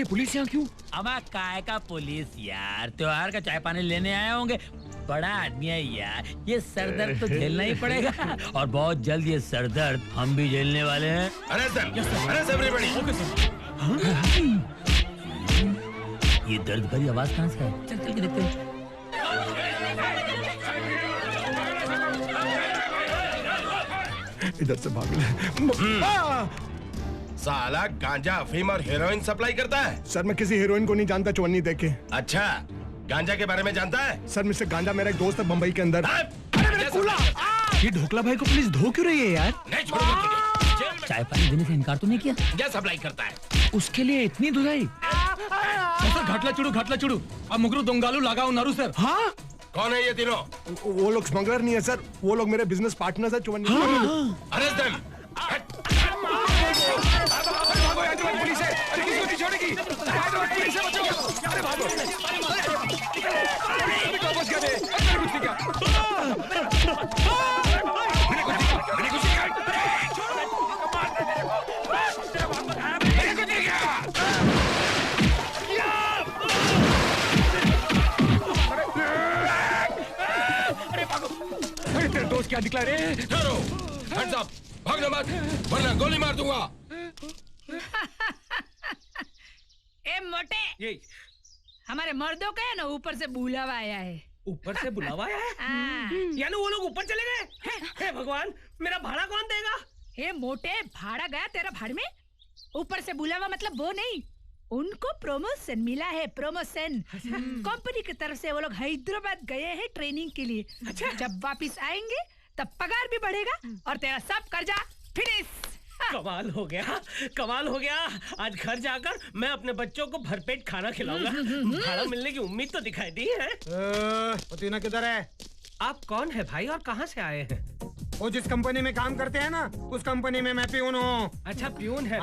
अरे पुलिस यहाँ क्यों? अब काय का पुलिस यार, त्योहार का चाय पानी लेने आए होंगे। बड़ा आदमी है यार, ये सरदर्द तो झेलना ही पड़ेगा और बहुत जल्द ये सरदर्द हम भी झेलने वाले हैं। ये दर्द भरी आवाज कहाँ से है? चल चल के देखते हैं। इधर से भाग ले। साला गांजा, अफीम और हेरोइन सप्लाई करता है। सर मैं किसी हीरोइन को नहीं जानता चवन्नी देख के। अच्छा, गांजा के बारे में जानता है? सर मिस्टर गांजा मेरा एक दोस्त है बम्बई के अंदर। ये ढोकला भाई को पुलिस धो क्यों रही है यार? नहीं छोड़ूंगा। चाय पानी देने से इनकार तो नहीं किया? क्या सप्लाई करता है? उसके लिए इतनी धुलाई? सर घाटला चुड़ू अब मुगरू दोंगालू लगाओ नारू सर। हाँ, कौन है ये तीनों? वो लोग स्मगलर नहीं है सर, वो लोग मेरे बिजनेस पार्टनर है चवन्नी। Arrest them. पुलिस है, अरे किसी को नहीं छोड़ेगी। पुलिस है, बचो। अरे भागो। वापस कर दे। मैंने कुछ नहीं किया। मैंने कुछ नहीं किया। तेरे दोस्त क्या निकला रे? ठहरो, हैंड्स अप, भागना मत, वरना गोली मार दूंगा। ए मोटे, हमारे मर्दों का है ना ऊपर से बुलावा आया है। ऊपर से बुलावा आया है? यानी वो लोग ऊपर चले गए? हे भगवान, मेरा भाड़ा कौन देगा? हे मोटे, भाड़ा गया तेरा भाड़ में? ऊपर से बुलावा मतलब वो नहीं, उनको प्रमोशन मिला है, प्रमोशन। कंपनी की तरफ से वो लोग हैदराबाद गए हैं ट्रेनिंग के लिए। अच्छा। जब वापिस आएंगे तब पगार भी बढ़ेगा और तेरा सब कर्जा फिनिश। कमाल हो गया। आज घर जाकर मैं अपने बच्चों को भरपेट खाना खिलाऊंगा। भाड़ा मिलने की उम्मीद तो दिखाई दी है। तीना किधर है? आप कौन है भाई और कहाँ से आए हैं? वो जिस कंपनी में काम करते हैं ना, उस कंपनी में मैं प्यून हूँ। अच्छा प्यून है।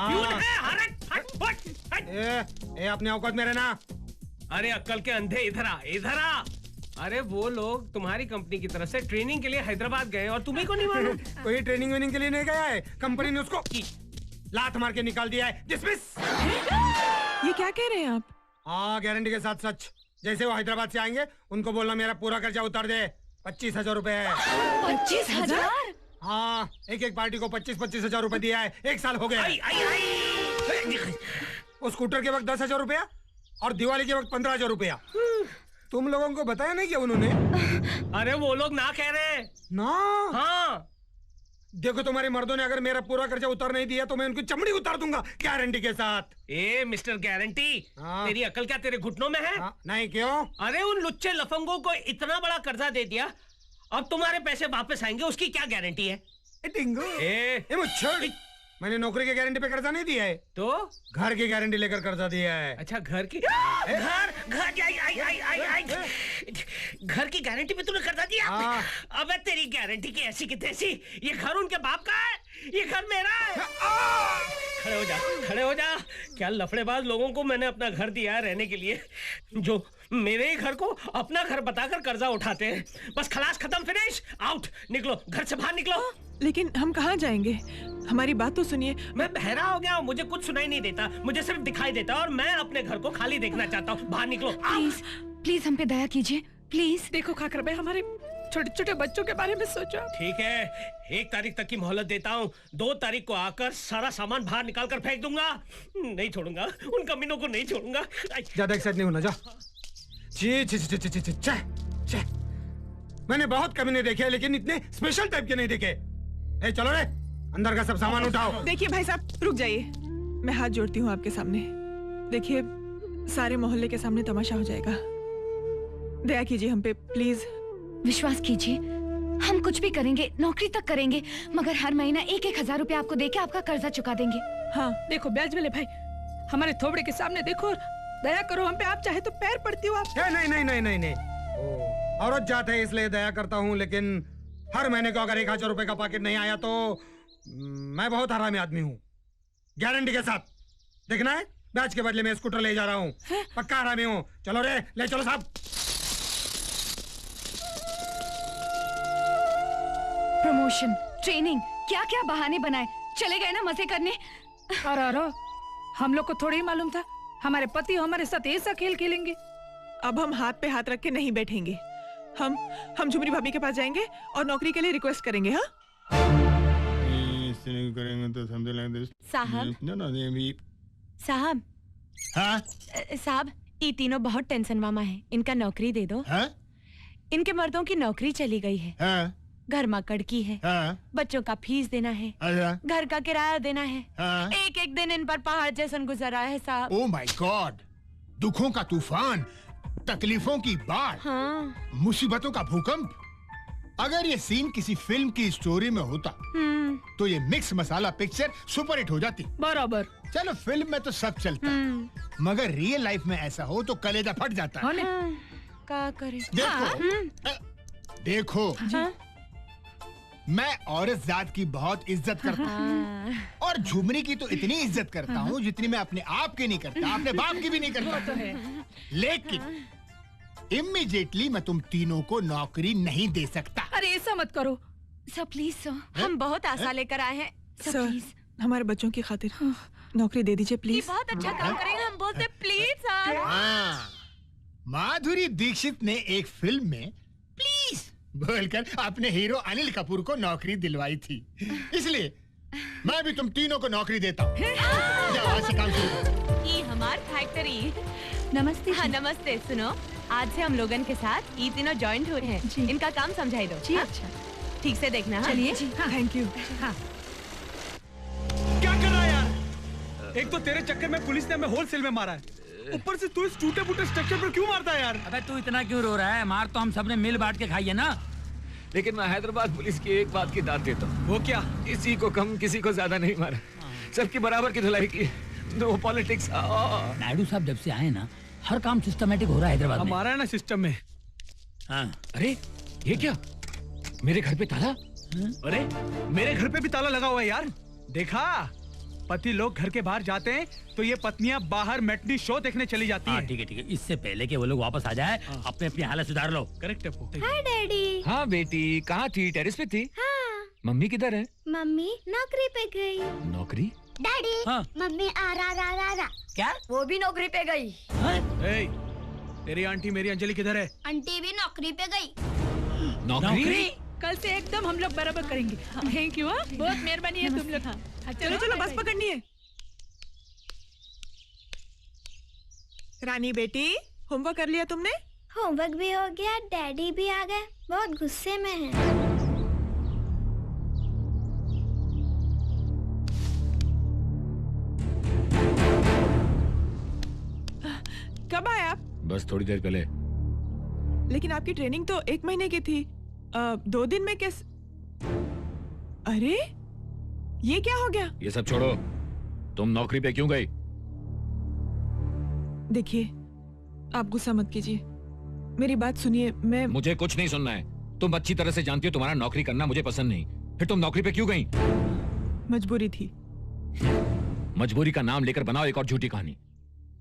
ए अपने औकात में रहना। अरे अक्कल के अंधे, इधर आ। अरे वो लोग तुम्हारी कंपनी की तरफ से ट्रेनिंग के लिए हैदराबाद गए और तुम्ही को नहीं मालूम? कोई ट्रेनिंग वेनिंग के लिए नहीं गया है, कंपनी ने उसको लात मार के निकाल दिया है। डिसमिस। ये क्या कह रहे हैं आप? हाँ, गारंटी के साथ सच। जैसे वो हैदराबाद से आएंगे उनको बोलना मेरा पूरा कर्जा उतार दे। 25,000 रुपए है। 25,000? हाँ, एक पार्टी को 25-25 हजार रुपए दिया है। 1 साल हो गया। वो स्कूटर के वक्त 10,000 रुपया और दिवाली के वक्त 15,000 रुपया। तुम लोगों को बताया नहीं क्या उन्होंने? अरे वो लोग ना कह रहे ना। हाँ, देखो तुम्हारे मर्दों ने अगर मेरा पूरा कर्जा उतार नहीं दिया तो मैं उनकी चमड़ी उतार दूंगा गारंटी के साथ। ए मिस्टर गारंटी, तेरी अकल क्या तेरे घुटनों में है? नहीं, क्यों? अरे उन लुच्चे लफंगों को इतना बड़ा कर्जा दे दिया, अब तुम्हारे पैसे वापस आएंगे उसकी क्या गारंटी है? मैंने नौकरी की गारंटी पे कर्जा नहीं दिया है, तो घर की गारंटी लेकर कर्जा दिया है। अच्छा, घर की घर की गारंटी पे तूने कर्जा दिया? अबे तेरी गारंटी की ऐसी की तैसी। ये घर उनके बाप का है, ये घर मेरा है। खड़े हो जा। क्या लफड़ेबाज लोगों को मैंने अपना घर दिया है रहने के लिए, जो मेरे ही घर को अपना घर बताकर कर्जा उठाते हैं। बस खलास, खत्म, फिनिश, आउट। निकलो, घर से बाहर निकलो। लेकिन हम कहाँ जाएंगे? हमारी बात तो सुनिए। मैं बहरा हो गया हूँ, मुझे कुछ सुनाई नहीं देता, मुझे सिर्फ दिखाई देता और मैं अपने घर को खाली देखना चाहता हूँ। बाहर निकलो। प्लीज प्लीज हम पे दया कीजिए, प्लीज। देखो खाकर भाई, हमारे छोटे छोटे बच्चों के बारे में सोचो। ठीक है, 1 तारीख तक की मोहलत देता हूँ। 2 तारीख को आकर सारा सामान बाहर निकाल कर फेंक दूंगा। नहीं छोड़ूंगा, उन कमीनों को नहीं छोड़ूंगा। ज्यादा एक्साइट नहीं होना, जा। मैंने बहुत कमीने देखे लेकिन इतने स्पेशल टाइप के नहीं देखे। चलो रे, अंदर का सब सामान उठाओ। देखिए भाई साहब, रुक जाइए, मैं हाथ जोड़ती हूँ आपके सामने। देखिए, सारे मोहल्ले के सामने तमाशा हो जाएगा, दया कीजिए हम पे प्लीज। विश्वास कीजिए, हम कुछ भी करेंगे, नौकरी तक करेंगे, मगर हर महीना 1-1 हजार रुपए आपको देके आपका कर्जा चुका देंगे। हाँ देखो ब्याज वाले भाई, हमारे थोबड़े के सामने देखो, दया करो हम पे। आप चाहे तो पैर पड़ती हो आप। नहीं, औरत जात है इसलिए दया करता हूँ, लेकिन हर महीने को अगर 1,000 रुपए का पैकेट नहीं आया तो मैं बहुत हरामी आदमी हूँ। गारंटी के साथ। देखना है, ब्याज के बदले में स्कूटर ले जा रहा हूँ। पक्का हरामी हूँ। चलो रे, ले चलो साहब। प्रमोशन, ट्रेनिंग, क्या क्या बहाने बनाए, चले गए ना मजे करने। अरे हम लोग को थोड़ी ही मालूम था हमारे पति हमारे साथ ऐसा खेल खेलेंगे। अब हम हाथ पे हाथ रख के नहीं बैठेंगे। हम झुमरी भाभी के पास जाएंगे और नौकरी के लिए रिक्वेस्ट करेंगे। हाँ साहब साहब हाँ? साहब, ये तीनों बहुत टेंशन मामा है, इनका नौकरी दे दो। हाँ? इनके मर्दों की नौकरी चली गई है। हाँ? घर मकड़ की है। हाँ? बच्चों का फीस देना है। अच्छा? घर का किराया देना है। हाँ? एक एक दिन इन पर पहाड़ जैसन गुजर रहा है साहब। ओह माय गॉड, दुखों का तूफान, तकलीफों की बाढ़, हाँ। मुसीबतों का भूकंप। अगर ये सीन किसी फिल्म की स्टोरी में होता तो ये मिक्स मसाला पिक्चर सुपरहिट हो जाती। बराबर। चलो फिल्म में तो सब चलता, मगर रियल लाइफ में ऐसा हो तो कलेजा फट जाता है। क्या करे? देखो देखो हाँ? मैं औरत जात की बहुत इज्जत करता हूँ और झुमरी की तो इतनी इज्जत करता हूँ जितनी मैं अपने आप की नहीं करता, अपने बाप की भी नहीं करता। लेकिन इमीडिएटली मैं तुम तीनों को नौकरी नहीं दे सकता। अरे ऐसा मत करो सर, प्लीज सर, हम बहुत आशा लेकर आए हैं सर, प्लीज हमारे बच्चों की खातिर नौकरी दे दीजिए ये प्लीज। बहुत अच्छा काम करेंगे, हम बोलते प्लीज सर। हाँ, माधुरी दीक्षित ने एक फिल्म में प्लीज बोलकर अपने हीरो अनिल कपूर को नौकरी दिलवाई थी, इसलिए मैं भी तुम तीनों को नौकरी देता हूँ। जाओ आज से काम शुरू करो। ये हमार फैक्ट्री। नमस्ते। हाँ नमस्ते। सुनो, आज से हम लोगन के साथ ये तीनों ज्वाइंट हो रहे हैं। इनका काम समझाई दो। जी हाँ? अच्छा। ठीक से देखना। हाँ? चलिए। Thank you. हाँ। क्या कर रहा है यार? एक तो तेरे चक्कर में पुलिस ने हमें होलसेल में मारा है, ऊपर से तू इस टूटे फूटे स्ट्रक्चर पर क्यों मारता है यार? अबे तू इतना क्यों रो रहा है? मार तो हम सबने मिल बांट के खाई है ना। लेकिन मैं हैदराबाद पुलिस की एक बात की दाद देता हूँ। वो क्या? किसी को कम किसी को ज्यादा नहीं मारा, सबकी बराबर की धुलाई की। No politics. नायडू साहब जब से आए ना, हर काम सिस्टमेटिक हो रहा है हैदराबाद में। हमारा है ना सिस्टम में। हाँ। अरे ये क्या, मेरे घर पे ताला? अरे मेरे घर पे भी ताला लगा हुआ है यार। देखा, पति लोग घर के बाहर जाते हैं तो ये पत्नियां बाहर मैटनी शो देखने चली जाती हैं। ठीक है। इससे पहले कि वो लोग वापस आ जाए, अपने अपनी हालत सुधार लो। करेक्ट है। हाय डैडी। हाँ बेटी, कहाँ थी? टेरेस पे थी? हाँ। मम्मी किधर है? मम्मी नौकरी पे गई। नौकरी? डैडी। हाँ। मम्मी आ रहा। क्या? वो भी नौकरी पे गई? ए, तेरी आंटी मेरी अंजलि किधर है? आंटी भी नौकरी पे गई। नौकरी? कल से एकदम हम लोग बराबर करेंगे। Thank you. बहुत मेहरबानी है तुम लोग। चलो बस पकड़नी है। रानी बेटी, होमवर्क कर लिया तुमने? होमवर्क भी हो गया, डैडी भी आ गए, बहुत गुस्से में हैं। कब आए आप? बस थोड़ी देर पहले। लेकिन आपकी ट्रेनिंग तो 1 महीने की थी। 2 दिन में कैसे? अरे ये क्या हो गया? ये सब छोड़ो, तुम नौकरी पे क्यों गई? देखिए, आप गुस्सा मत कीजिए, मेरी बात सुनिए। मैं मुझे कुछ नहीं सुनना है। तुम अच्छी तरह से जानती हो तुम्हारा नौकरी करना मुझे पसंद नहीं, फिर तुम नौकरी पे क्यों गई? मजबूरी थी। मजबूरी का नाम लेकर बनाओ एक और झूठी कहानी।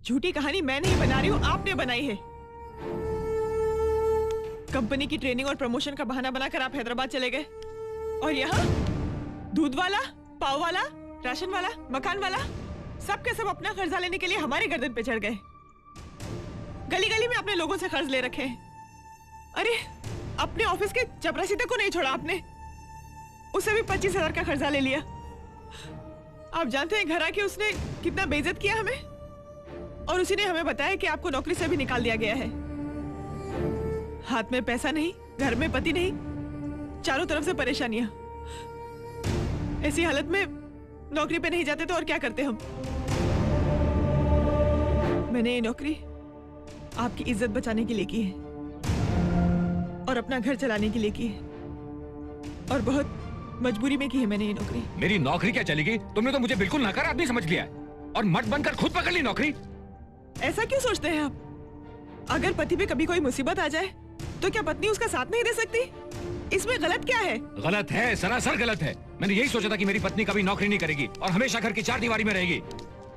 झूठी कहानी मैं नहीं बना रही हूँ, आपने बनाई है। कंपनी की ट्रेनिंग और प्रमोशन का बहाना बनाकर आप हैदराबाद चले गए और यहाँ दूध वाला, पाव वाला, राशन वाला, मकान वाला, सब के सब अपना कर्जा लेने के लिए हमारे गर्दन पे चढ़ गए। गली गली में अपने लोगों से कर्ज ले रखे हैं। अरे अपने ऑफिस के चपरासी तक को नहीं छोड़ा आपने, उसे भी 25,000 का कर्जा ले लिया। आप जानते हैं घर आके उसने कितना बेइज्जत किया हमें, और उसी ने हमें बताया कि आपको नौकरी से भी निकाल दिया गया है। हाथ में पैसा नहीं, घर में पति नहीं, चारों तरफ से परेशानियां। ऐसी हालत में नौकरी पे नहीं जाते तो और क्या करते हम? मैंने ये नौकरी आपकी इज्जत बचाने के लिए की है और अपना घर चलाने के लिए की है, और बहुत मजबूरी में की है मैंने ये नौकरी। मेरी नौकरी क्या चलेगी? तुमने तो मुझे बिल्कुल नकार आदमी समझ लिया है और मर्द बनकर खुद पकड़ ली नौकरी। ऐसा क्यों सोचते हैं आप? अगर पति पे कभी कोई मुसीबत आ जाए तो क्या पत्नी उसका साथ नहीं दे सकती? इसमें गलत क्या है? गलत है, सरासर गलत है। मैंने यही सोचा था कि मेरी पत्नी कभी नौकरी नहीं करेगी और हमेशा घर की 4 दीवारी में रहेगी।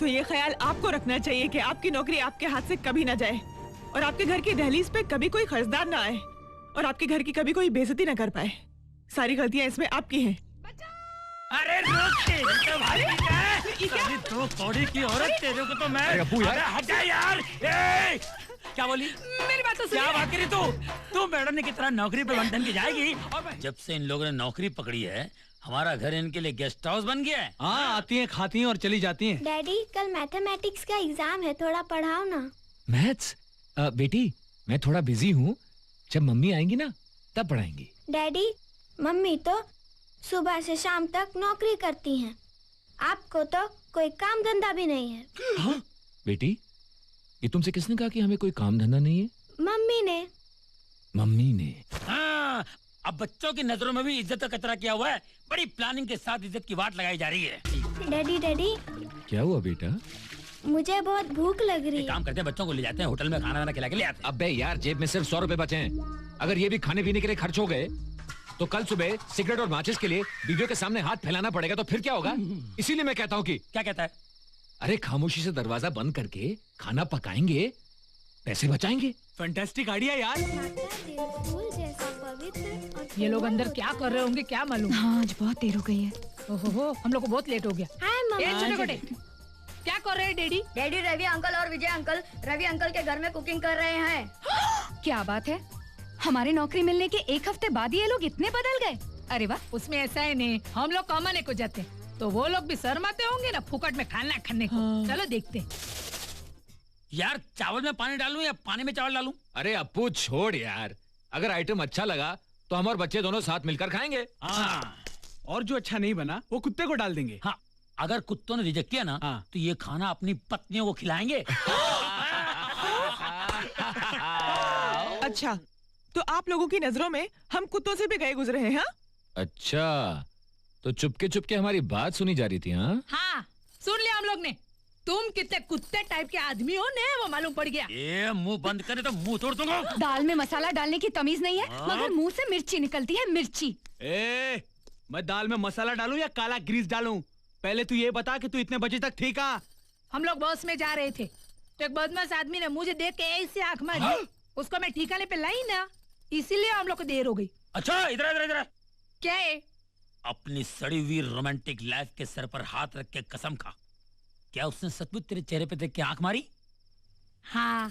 तो ये ख्याल आपको रखना चाहिए कि आपकी नौकरी आपके हाथ से कभी ना जाए और आपके घर की दहलीज पे कभी कोई खर्चदार ना आए और आपके घर की कभी कोई बेइज्जती ना कर पाए। सारी गलतियां इसमें आपकी हैं। अरे तो कौड़ी की औरत तेरे को तो मैं अरे अब्बू यार। अबे हट जा यार। ए! क्या बोली? मेरी बात तो सुनिए। क्या बात करी तू मैडम की तरह नौकरी पे बंधन की जाएगी। और जब से इन लोगों ने नौकरी पकड़ी है हमारा घर इनके लिए गेस्ट हाउस बन गया है। हाँ, आती हैं, खाती हैं और चली जाती हैं। डैडी कल मैथमेटिक्स का एग्जाम है, थोड़ा पढ़ाओ ना। मैथ्स? बेटी मैं थोड़ा बिजी हूँ, जब मम्मी आएंगी ना तब पढ़ाएंगी। डैडी मम्मी तो सुबह से शाम तक नौकरी करती हैं, आपको तो कोई काम धंधा भी नहीं है। हाँ? बेटी ये तुमसे किसने कहा कि हमें कोई काम धंधा नहीं है? मम्मी ने। मम्मी ने? हाँ, अब बच्चों की नजरों में भी इज्जत का कचरा किया हुआ है। बड़ी प्लानिंग के साथ इज्जत की वाट लगाई जा रही है। डैडी डैडी क्या हुआ बेटा? मुझे बहुत भूख लग रही है। काम करते हैं, बच्चों को ले जाते हैं होटल में खाना वाना खिला के ले आते हैं। अबे यार जेब में सिर्फ 100 रुपए बचे हैं, अगर ये भी खाने पीने के लिए खर्च हो गए तो कल सुबह सिगरेट और माचिस के लिए वीडियो के सामने हाथ फैलाना पड़ेगा, तो फिर क्या होगा? इसीलिए मैं कहता हूँ कि क्या कहता है? अरे खामोशी से दरवाजा बंद करके खाना पकाएंगे, पैसे बचाएंगे। फैंटास्टिक आइडिया यार। फूल जैसा पवित्र और ये लोग अंदर क्या कर रहे होंगे क्या मालूम। हाँ आज बहुत देर हो गई है। ओहो हम लोग को बहुत लेट हो गया। हाय ए मम्मा। छोटे छोटे क्या कर रहे हैं डैडी? डैडी रवि अंकल और विजय अंकल रवि अंकल के घर में कुकिंग कर रहे हैं। क्या बात है, हमारी नौकरी मिलने के 1 हफ्ते बाद ये लोग इतने बदल गए। अरे वाह। उसमें ऐसा है नहीं, हम लोग कमाने को जाते हैं तो वो लोग भी शर्माते होंगे ना फुकट में खाना खाने को। चलो देखते हैं। यार चावल में पानी डालूं या पानी में चावल डालूं? अरे अप्पू छोड़ यार, अगर आइटम अच्छा लगा तो हम और बच्चे दोनों साथ मिलकर खाएंगे। हाँ। और जो अच्छा नहीं बना वो कुत्ते को डाल देंगे। हाँ, अगर कुत्तों ने रिजेक्ट किया ना तो ये खाना अपनी पत्नियों को खिलाएंगे। अच्छा तो आप लोगों की नजरों में हम कुत्तों से भी गए गुजरे हैं? हाँ अच्छा तो चुपके चुपके हमारी बात सुनी जा रही थी? हाँ सुन लिया हम लोग ने। तुम कितने कुत्ते टाइप के आदमी हो ने वो मालूम पड़ गया। ये मुंह बंद करे तो मुंह तोड़ दूंगा। दाल में मसाला डालने की तमीज नहीं है, मगर मुंह से मिर्ची निकलती है, मिर्ची। मैं दाल में मसाला डालूं या काला ग्रीस डालूं? पहले तू ये बता कि तू इतने बजे तक थी कहाँ? हम लोग बस में जा रहे थे तो एक बदमाश आदमी ने मुझे देख के ऐसे आंख मारी। उसको मैं ठिकाने पे लाई ना, इसीलिए हम लोग को देर हो गई। अच्छा इधर इधर इधर। क्या है? अपनी सड़ी हुई रोमांटिक लाइफ के सर पर हाथ रख के कसम खा, क्या उसने सचमुच तेरे चेहरे पे देख के आंख मारी? हाँ